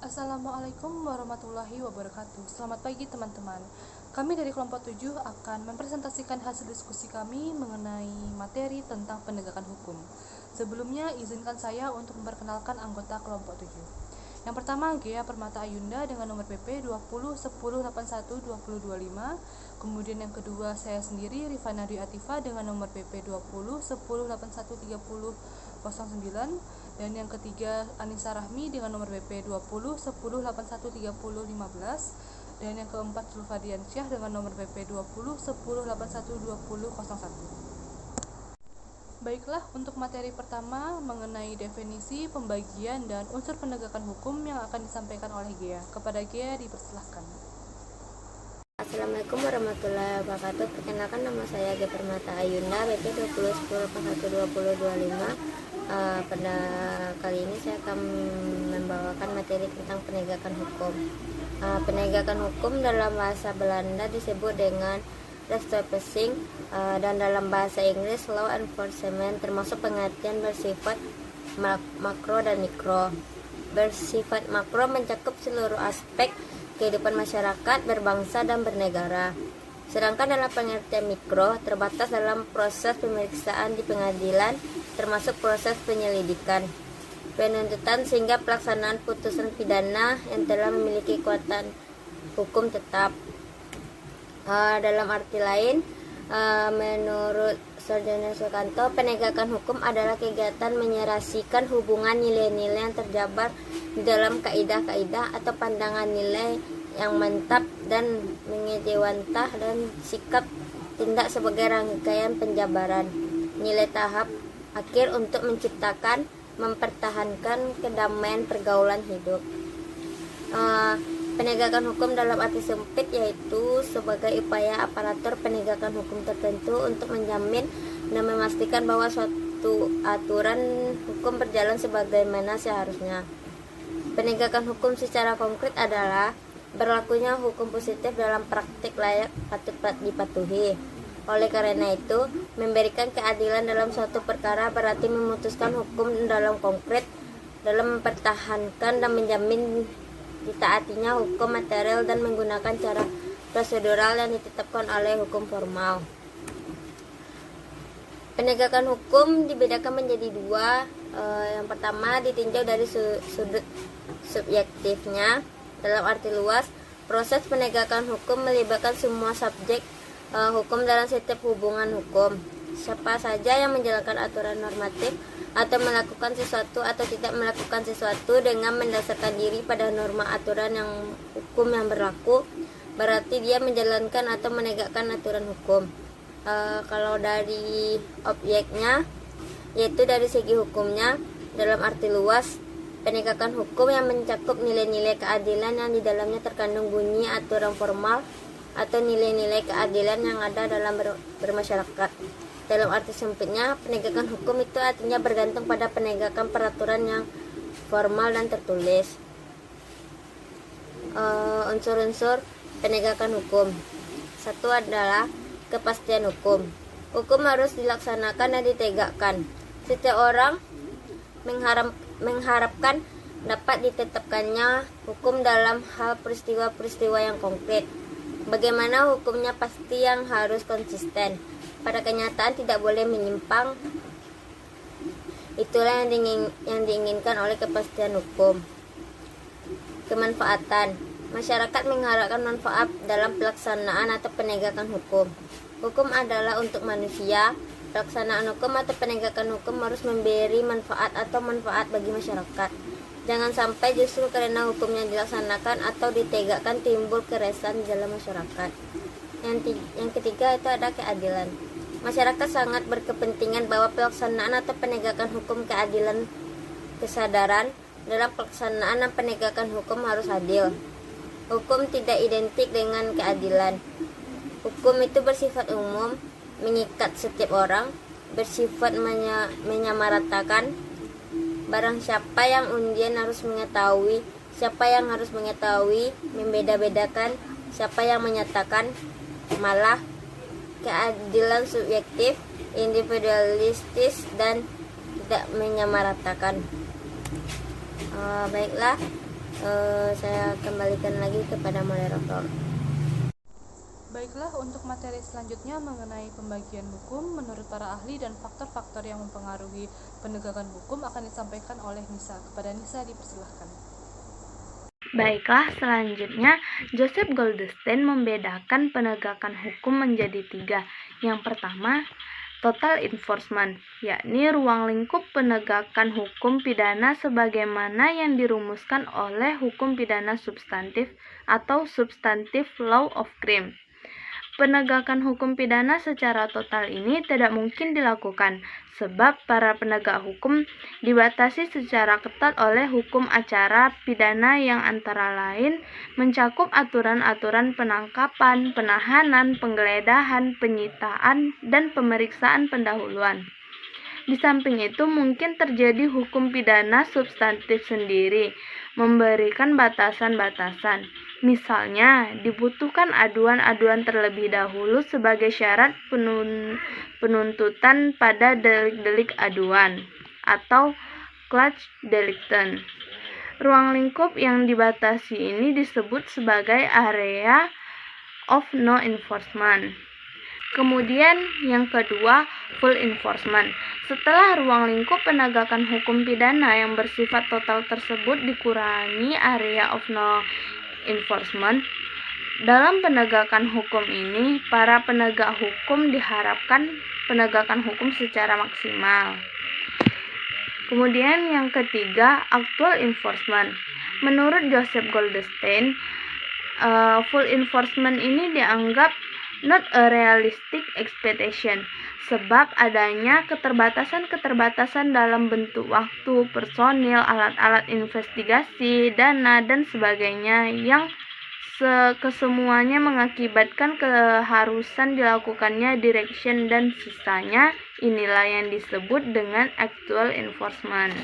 Assalamualaikum warahmatullahi wabarakatuh. Selamat pagi teman-teman. Kami dari kelompok 7 akan mempresentasikan hasil diskusi kami mengenai materi tentang penegakan hukum. Sebelumnya izinkan saya untuk memperkenalkan anggota kelompok 7. Yang pertama, Gea Permata Ayunda dengan nomor PP 20 10 81 20 25. Kemudian yang kedua saya sendiri Rifana Dwi Atifa dengan nomor PP 20 10 81 30 09. Dan yang ketiga Anissa Rahmi dengan nomor PP 20 10 81 30 15. Dan yang keempat Zulfadian Syah dengan nomor PP 20 10 81 20 01. Baiklah, untuk materi pertama mengenai definisi, pembagian, dan unsur penegakan hukum yang akan disampaikan oleh Gea. Kepada Gea dipersilahkan. Assalamualaikum warahmatullahi wabarakatuh. Perkenalkan, nama saya Gea Permata Ayunda, BP 20 10 81 20 25. Pada kali ini saya akan membawakan materi tentang penegakan hukum. Penegakan hukum dalam bahasa Belanda disebut dengan rechtspleging, dan dalam bahasa Inggris law enforcement, termasuk pengertian bersifat makro dan mikro. Bersifat makro mencakup seluruh aspek kehidupan masyarakat, berbangsa, dan bernegara. Sedangkan dalam pengertian mikro terbatas dalam proses pemeriksaan di pengadilan, termasuk proses penyelidikan, penuntutan, sehingga pelaksanaan putusan pidana yang telah memiliki kekuatan hukum tetap. Dalam arti lain, menurut Sarjana Sukanto, penegakan hukum adalah kegiatan menyerasikan hubungan nilai-nilai yang terjabar di dalam kaidah-kaidah atau pandangan nilai yang mantap dan mengejawantah, dan sikap tindak sebagai rangkaian penjabaran nilai tahap akhir untuk menciptakan, mempertahankan kedamaian pergaulan hidup. Penegakan hukum dalam arti sempit yaitu sebagai upaya aparatur penegakan hukum tertentu untuk menjamin dan memastikan bahwa suatu aturan hukum berjalan sebagaimana seharusnya. Penegakan hukum secara konkret adalah berlakunya hukum positif dalam praktik layak patut dipatuhi. Oleh karena itu, memberikan keadilan dalam suatu perkara berarti memutuskan hukum dalam konkret, dalam mempertahankan dan menjamin ditaatinya hukum material dan menggunakan cara prosedural yang ditetapkan oleh hukum formal. Penegakan hukum dibedakan menjadi dua. Yang pertama ditinjau dari sudut subjektifnya. Dalam arti luas, proses penegakan hukum melibatkan semua subjek hukum dalam setiap hubungan hukum. Siapa saja yang menjalankan aturan normatif atau melakukan sesuatu atau tidak melakukan sesuatu dengan mendasarkan diri pada norma aturan yang hukum yang berlaku, berarti dia menjalankan atau menegakkan aturan hukum. Kalau dari objeknya, yaitu dari segi hukumnya, dalam arti luas, penegakan hukum yang mencakup nilai-nilai keadilan yang di dalamnya terkandung bunyi aturan formal atau nilai-nilai keadilan yang ada dalam bermasyarakat. Dalam arti sempitnya, penegakan hukum itu artinya bergantung pada penegakan peraturan yang formal dan tertulis. Unsur-unsur penegakan hukum. Satu adalah kepastian hukum. Hukum harus dilaksanakan dan ditegakkan. Setiap orang mengharapkan dapat ditetapkannya hukum dalam hal peristiwa-peristiwa yang konkret. Bagaimana hukumnya pasti yang harus konsisten. Pada kenyataan tidak boleh menyimpang. Itulah yang diinginkan oleh kepastian hukum. Kemanfaatan. Masyarakat mengharapkan manfaat dalam pelaksanaan atau penegakan hukum. Hukum adalah untuk manusia. Pelaksanaan hukum atau penegakan hukum harus memberi manfaat atau manfaat bagi masyarakat. Jangan sampai justru karena hukumnya dilaksanakan atau ditegakkan timbul keresahan di dalam masyarakat. Yang ketiga itu ada keadilan. Masyarakat sangat berkepentingan bahwa pelaksanaan atau penegakan hukum keadilan, kesadaran dalam pelaksanaan dan penegakan hukum harus adil. Hukum tidak identik dengan keadilan. Hukum itu bersifat umum, mengikat setiap orang, bersifat menyamaratakan. Barang siapa yang undian harus mengetahui, siapa yang harus mengetahui, membeda-bedakan, siapa yang menyatakan, malah keadilan subjektif, individualistis, dan tidak menyamaratakan. Baiklah, saya kembalikan lagi kepada moderator. Baiklah, untuk materi selanjutnya mengenai pembagian hukum menurut para ahli dan faktor-faktor yang mempengaruhi penegakan hukum akan disampaikan oleh Nisa. Kepada Nisa dipersilahkan. Baiklah, selanjutnya Joseph Goldstein membedakan penegakan hukum menjadi 3. Yang pertama, total enforcement, yakni ruang lingkup penegakan hukum pidana sebagaimana yang dirumuskan oleh hukum pidana substantif atau substantive law of crime. Penegakan hukum pidana secara total ini tidak mungkin dilakukan, sebab para penegak hukum dibatasi secara ketat oleh hukum acara pidana yang antara lain mencakup aturan-aturan penangkapan, penahanan, penggeledahan, penyitaan, dan pemeriksaan pendahuluan. Di samping itu mungkin terjadi hukum pidana substantif sendiri, memberikan batasan-batasan. Misalnya, dibutuhkan aduan-aduan terlebih dahulu sebagai syarat penuntutan pada delik-delik aduan, atau clutch delicten. Ruang lingkup yang dibatasi ini disebut sebagai area of no enforcement. Kemudian yang kedua, full enforcement. Setelah ruang lingkup penegakan hukum pidana yang bersifat total tersebut dikurangi area of no enforcement, dalam penegakan hukum ini, para penegak hukum diharapkan penegakan hukum secara maksimal. Kemudian yang ketiga, actual enforcement. Menurut Joseph Goldstein, full enforcement ini dianggap not a realistic expectation, sebab adanya keterbatasan-keterbatasan dalam bentuk waktu, personil, alat-alat investigasi, dana, dan sebagainya yang kesemuanya mengakibatkan keharusan dilakukannya direction dan sisanya. Inilah yang disebut dengan actual enforcement.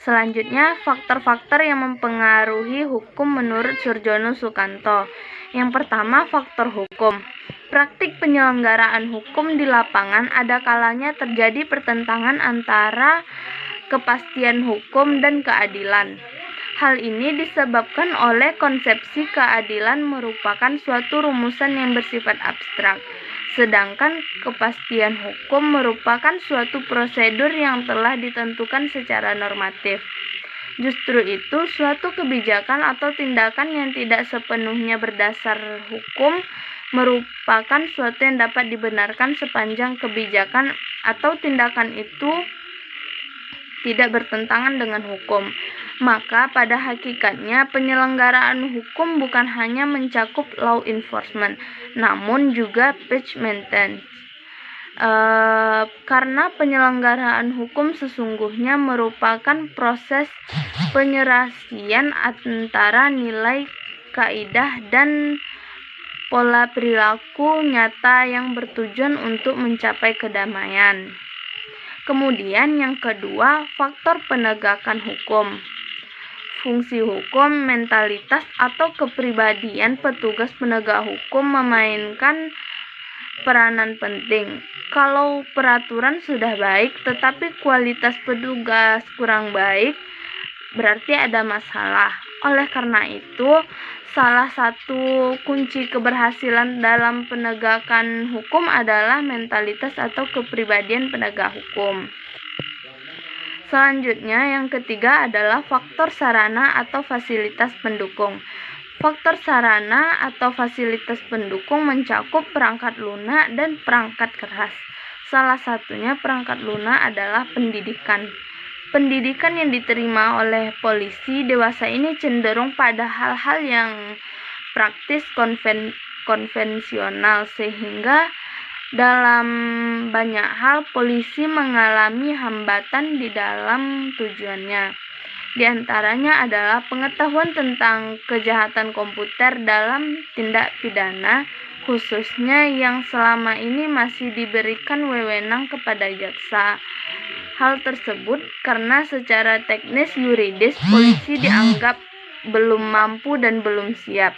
Selanjutnya, faktor-faktor yang mempengaruhi hukum menurut Surjono Sukanto. Yang pertama, faktor hukum. Praktik penyelenggaraan hukum di lapangan ada kalanya terjadi pertentangan antara kepastian hukum dan keadilan. Hal ini disebabkan oleh konsepsi keadilan merupakan suatu rumusan yang bersifat abstrak, sedangkan kepastian hukum merupakan suatu prosedur yang telah ditentukan secara normatif. Justru itu, suatu kebijakan atau tindakan yang tidak sepenuhnya berdasar hukum merupakan suatu yang dapat dibenarkan sepanjang kebijakan atau tindakan itu tidak bertentangan dengan hukum. Maka pada hakikatnya penyelenggaraan hukum bukan hanya mencakup law enforcement, namun juga patch maintenance. Karena penyelenggaraan hukum sesungguhnya merupakan proses penyelesaian antara nilai, kaidah, dan pola perilaku nyata yang bertujuan untuk mencapai kedamaian. Kemudian yang kedua, faktor penegakan hukum. Fungsi hukum, mentalitas, atau kepribadian petugas penegak hukum memainkan peranan penting. Kalau peraturan sudah baik tetapi kualitas petugas kurang baik, berarti ada masalah. Oleh karena itu, salah satu kunci keberhasilan dalam penegakan hukum adalah mentalitas atau kepribadian penegak hukum. Selanjutnya, yang ketiga adalah faktor sarana atau fasilitas pendukung. Faktor sarana atau fasilitas pendukung mencakup perangkat lunak dan perangkat keras. Salah satunya perangkat lunak adalah pendidikan. Pendidikan yang diterima oleh polisi dewasa ini cenderung pada hal-hal yang praktis konvensional, sehingga dalam banyak hal polisi mengalami hambatan di dalam tujuannya. Di antaranya adalah pengetahuan tentang kejahatan komputer dalam tindak pidana, khususnya yang selama ini masih diberikan wewenang kepada jaksa. Hal tersebut karena secara teknis yuridis polisi dianggap belum mampu dan belum siap,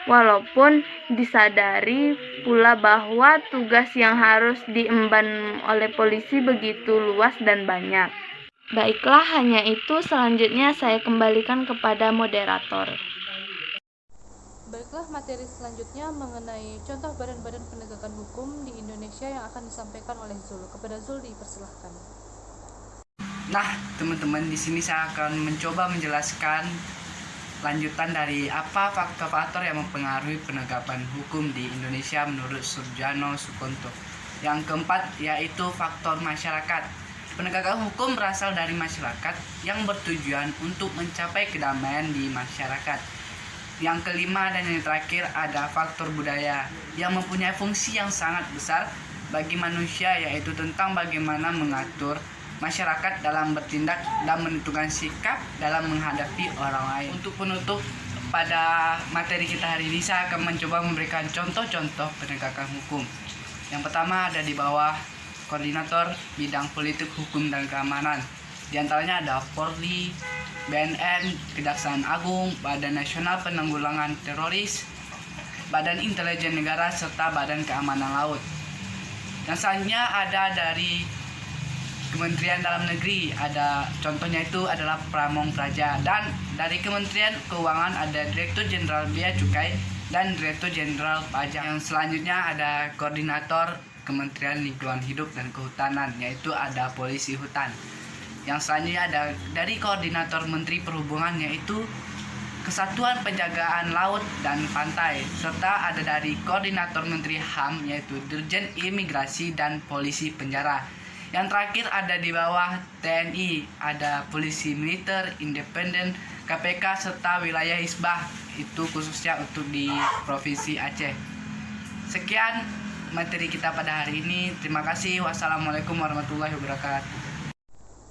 walaupun disadari pula bahwa tugas yang harus diemban oleh polisi begitu luas dan banyak. Baiklah, hanya itu. Selanjutnya saya kembalikan kepada moderator. Baiklah, materi selanjutnya mengenai contoh badan-badan penegakan hukum di Indonesia yang akan disampaikan oleh Zul. Kepada Zul dipersilahkan. Nah, teman-teman, di sini saya akan mencoba menjelaskan lanjutan dari apa faktor-faktor yang mempengaruhi penegakan hukum di Indonesia menurut Surjono Sukonto. Yang keempat yaitu faktor masyarakat. Penegakan hukum berasal dari masyarakat yang bertujuan untuk mencapai kedamaian di masyarakat. Yang kelima dan yang terakhir ada faktor budaya yang mempunyai fungsi yang sangat besar bagi manusia, yaitu tentang bagaimana mengatur masyarakat dalam bertindak dan menentukan sikap dalam menghadapi orang lain. Untuk penutup pada materi kita hari ini, saya akan mencoba memberikan contoh-contoh penegakan hukum. Yang pertama ada di bawah koordinator bidang politik, hukum, dan keamanan. Di antaranya ada Polri, BNN, Kejaksaan Agung, Badan Nasional Penanggulangan Teroris, Badan Intelijen Negara, serta Badan Keamanan Laut. Yang selanjutnya ada dari Kementerian Dalam Negeri, ada contohnya itu adalah Pamong Praja, dan dari Kementerian Keuangan ada Direktur Jenderal Bea Cukai dan Direktur Jenderal Pajak. Yang selanjutnya ada koordinator Kementerian Lingkungan Hidup dan Kehutanan, yaitu ada Polisi Hutan. Yang selanjutnya ada dari koordinator Menteri Perhubungan, yaitu Kesatuan Penjagaan Laut dan Pantai, serta ada dari koordinator Menteri HAM, yaitu Dirjen Imigrasi dan Polisi Penjara. Yang terakhir ada di bawah TNI, ada Polisi Militer, Independen, KPK, serta wilayah Hisbah, itu khususnya untuk di Provinsi Aceh. Sekian materi kita pada hari ini. Terima kasih. Wassalamualaikum warahmatullahi wabarakatuh.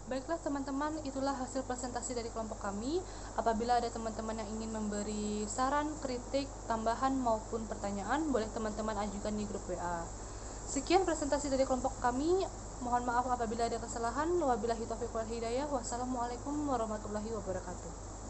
Baiklah teman-teman, itulah hasil presentasi dari kelompok kami. Apabila ada teman-teman yang ingin memberi saran, kritik, tambahan maupun pertanyaan, boleh teman-teman ajukan di grup WA. Sekian presentasi dari kelompok kami. Mohon maaf apabila ada kesalahan. Wabillahi taufiq wal hidayah. Wassalamualaikum warahmatullahi wabarakatuh.